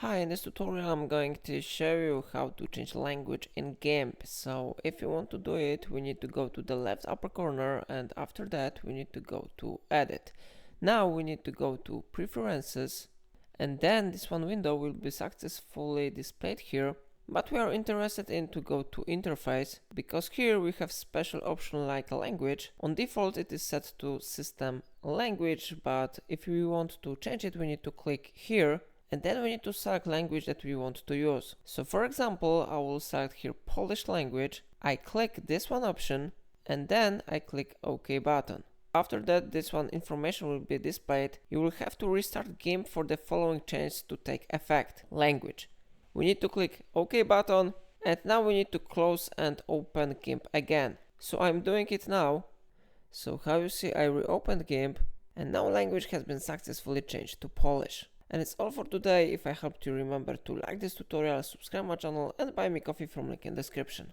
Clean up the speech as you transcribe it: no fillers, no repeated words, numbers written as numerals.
Hi, in this tutorial I'm going to show you how to change language in GIMP. So if you want to do it, we need to go to the left upper corner, and after that we need to go to Edit. Now we need to go to Preferences, and then this one window will be successfully displayed here. But we are interested in to go to Interface, because here we have special option like a language. On default it is set to System Language, but if we want to change it we need to click here. And then we need to select language that we want to use. So for example, I will select here Polish language. I click this one option and then I click OK button. After that, this one information will be displayed. You will have to restart GIMP for the following change to take effect. Language. We need to click OK button, and now we need to close and open GIMP again. So I'm doing it now. So how you see, I reopened GIMP and now language has been successfully changed to Polish. And it's all for today. If I helped you, remember to like this tutorial, subscribe my channel and buy me coffee from link in description.